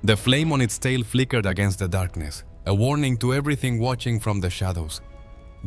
The flame on its tail flickered against the darkness, a warning to everything watching from the shadows.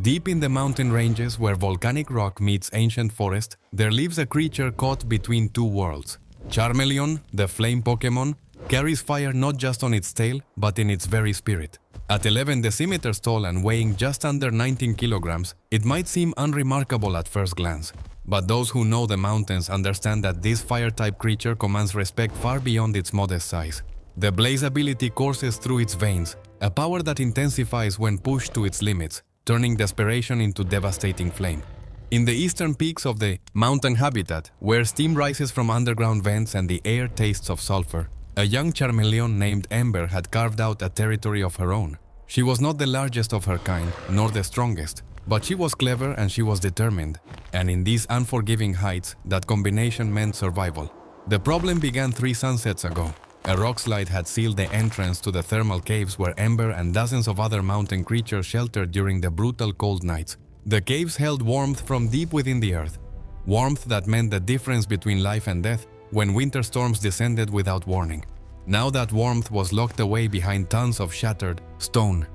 Deep in the mountain ranges where volcanic rock meets ancient forest, there lives a creature caught between two worlds. Charmeleon, the flame Pokémon, carries fire not just on its tail, but in its very spirit. At 11 decimeters tall and weighing just under 19 kilograms, it might seem unremarkable at first glance. But those who know the mountains understand that this fire-type creature commands respect far beyond its modest size. The blaze ability courses through its veins, a power that intensifies when pushed to its limits, turning desperation into devastating flame. In the eastern peaks of the mountain habitat, where steam rises from underground vents and the air tastes of sulfur, a young Charmeleon named Ember had carved out a territory of her own. She was not the largest of her kind, nor the strongest, but she was clever and she was determined. And in these unforgiving heights, that combination meant survival. The problem began 3 sunsets ago. A rockslide had sealed the entrance to the thermal caves where Ember and dozens of other mountain creatures sheltered during the brutal cold nights. The caves held warmth from deep within the earth. Warmth that meant the difference between life and death when winter storms descended without warning. Now that warmth was locked away behind tons of shattered stone.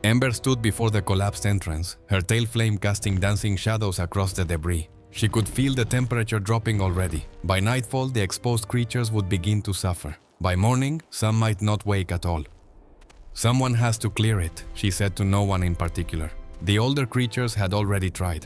Ember stood before the collapsed entrance, her tail flame casting dancing shadows across the debris. She could feel the temperature dropping already. By nightfall, the exposed creatures would begin to suffer. By morning, some might not wake at all. "Someone has to clear it," she said to no one in particular. The older creatures had already tried.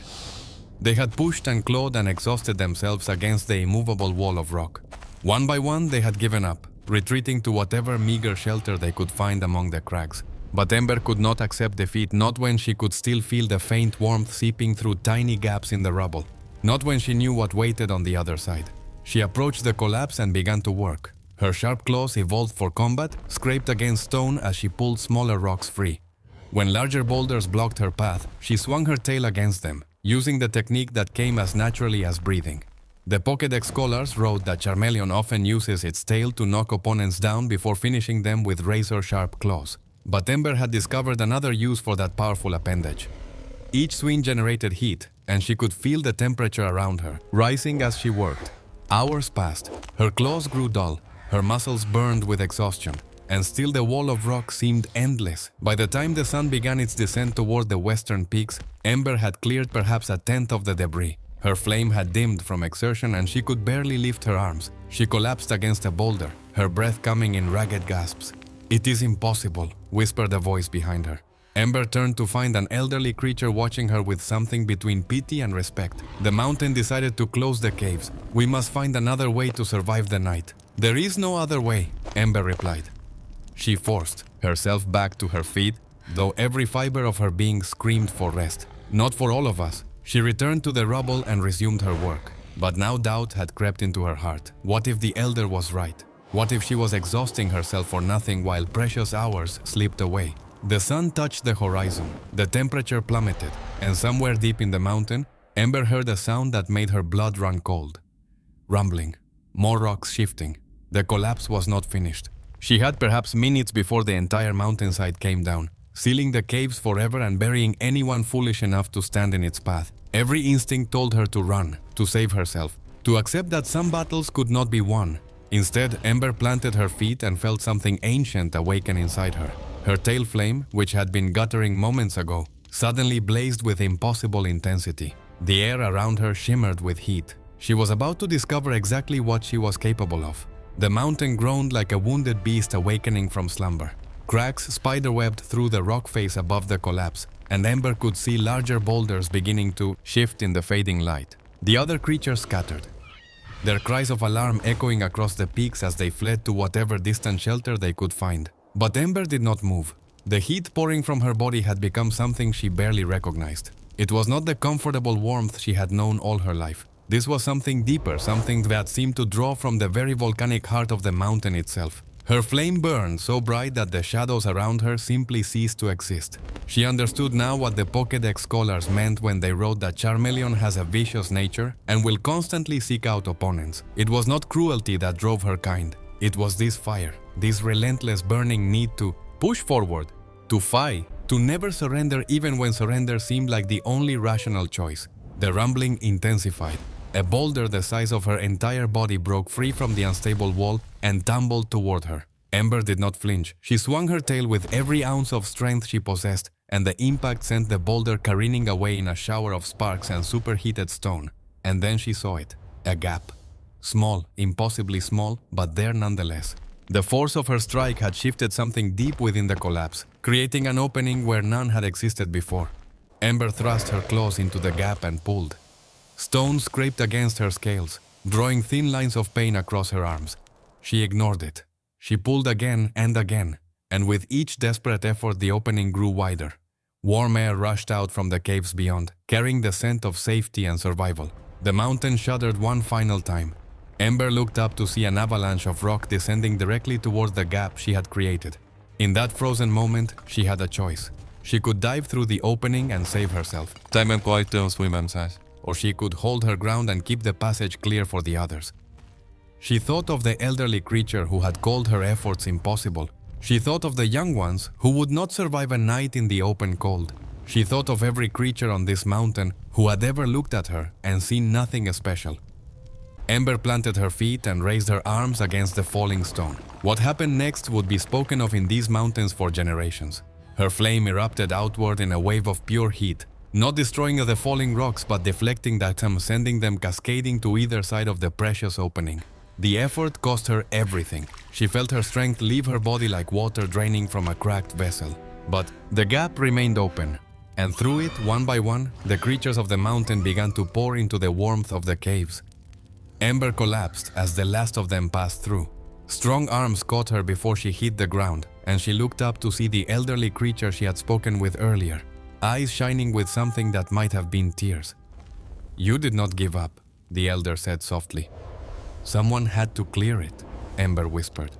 They had pushed and clawed and exhausted themselves against the immovable wall of rock. One by one, they had given up, retreating to whatever meager shelter they could find among the crags. But Ember could not accept defeat, not when she could still feel the faint warmth seeping through tiny gaps in the rubble. Not when she knew what waited on the other side. She approached the collapse and began to work. Her sharp claws, evolved for combat, scraped against stone as she pulled smaller rocks free. When larger boulders blocked her path, she swung her tail against them, using the technique that came as naturally as breathing. The Pokédex scholars wrote that Charmeleon often uses its tail to knock opponents down before finishing them with razor-sharp claws. But Ember had discovered another use for that powerful appendage. Each swing generated heat, and she could feel the temperature around her, rising as she worked. Hours passed. Her claws grew dull. Her muscles burned with exhaustion, and still the wall of rock seemed endless. By the time the sun began its descent toward the western peaks, Ember had cleared perhaps a tenth of the debris. Her flame had dimmed from exertion and she could barely lift her arms. She collapsed against a boulder, her breath coming in ragged gasps. "It is impossible," whispered a voice behind her. Ember turned to find an elderly creature watching her with something between pity and respect. "The mountain decided to close the caves. We must find another way to survive the night." "There is no other way," Ember replied. She forced herself back to her feet, though every fiber of her being screamed for rest. "Not for all of us." She returned to the rubble and resumed her work. But now doubt had crept into her heart. What if the elder was right? What if she was exhausting herself for nothing while precious hours slipped away? The sun touched the horizon, the temperature plummeted, and somewhere deep in the mountain, Ember heard a sound that made her blood run cold. Rumbling, more rocks shifting. The collapse was not finished. She had perhaps minutes before the entire mountainside came down, sealing the caves forever and burying anyone foolish enough to stand in its path. Every instinct told her to run, to save herself, to accept that some battles could not be won. Instead, Ember planted her feet and felt something ancient awaken inside her. Her tail flame, which had been guttering moments ago, suddenly blazed with impossible intensity. The air around her shimmered with heat. She was about to discover exactly what she was capable of. The mountain groaned like a wounded beast awakening from slumber. Cracks spiderwebbed through the rock face above the collapse, and Ember could see larger boulders beginning to shift in the fading light. The other creatures scattered, their cries of alarm echoing across the peaks as they fled to whatever distant shelter they could find. But Ember did not move. The heat pouring from her body had become something she barely recognized. It was not the comfortable warmth she had known all her life. This was something deeper, something that seemed to draw from the very volcanic heart of the mountain itself. Her flame burned so bright that the shadows around her simply ceased to exist. She understood now what the Pokédex scholars meant when they wrote that Charmeleon has a vicious nature and will constantly seek out opponents. It was not cruelty that drove her kind. It was this fire, this relentless burning need to push forward, to fight, to never surrender even when surrender seemed like the only rational choice. The rumbling intensified. A boulder the size of her entire body broke free from the unstable wall and tumbled toward her. Ember did not flinch. She swung her tail with every ounce of strength she possessed, and the impact sent the boulder careening away in a shower of sparks and superheated stone. And then she saw it. A gap. Small, impossibly small, but there nonetheless. The force of her strike had shifted something deep within the collapse, creating an opening where none had existed before. Ember thrust her claws into the gap and pulled. Stone scraped against her scales, drawing thin lines of pain across her arms. She ignored it. She pulled again, and with each desperate effort the opening grew wider. Warm air rushed out from the caves beyond, carrying the scent of safety and survival. The mountain shuddered one final time. Ember looked up to see an avalanche of rock descending directly towards the gap she had created. In that frozen moment, she had a choice. She could dive through the opening and save herself. Or she could hold her ground and keep the passage clear for the others. She thought of the elderly creature who had called her efforts impossible. She thought of the young ones who would not survive a night in the open cold. She thought of every creature on this mountain who had ever looked at her and seen nothing special. Ember planted her feet and raised her arms against the falling stone. What happened next would be spoken of in these mountains for generations. Her flame erupted outward in a wave of pure heat, not destroying the falling rocks but deflecting them, sending them cascading to either side of the precious opening. The effort cost her everything. She felt her strength leave her body like water draining from a cracked vessel. But the gap remained open, and through it, one by one, the creatures of the mountain began to pour into the warmth of the caves. Ember collapsed as the last of them passed through. Strong arms caught her before she hit the ground, and she looked up to see the elderly creature she had spoken with earlier, eyes shining with something that might have been tears. "You did not give up," the elder said softly. "Someone had to clear it," Ember whispered.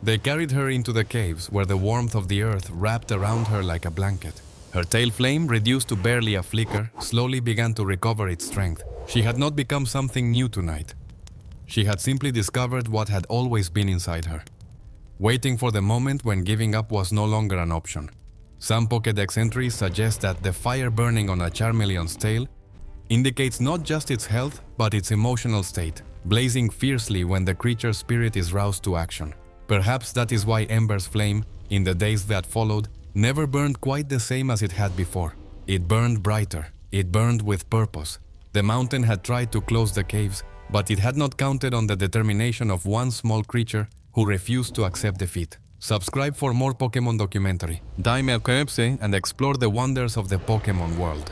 They carried her into the caves where the warmth of the earth wrapped around her like a blanket. Her tail flame, reduced to barely a flicker, slowly began to recover its strength. She had not become something new tonight. She had simply discovered what had always been inside her, waiting for the moment when giving up was no longer an option. Some Pokédex entries suggest that the fire burning on a Charmeleon's tail indicates not just its health, but its emotional state, blazing fiercely when the creature's spirit is roused to action. Perhaps that is why Ember's flame, in the days that followed, never burned quite the same as it had before. It burned brighter. It burned with purpose. The mountain had tried to close the caves, but it had not counted on the determination of one small creature who refused to accept defeat. Subscribe for more Pokémon documentary. Dive and explore the wonders of the Pokémon world.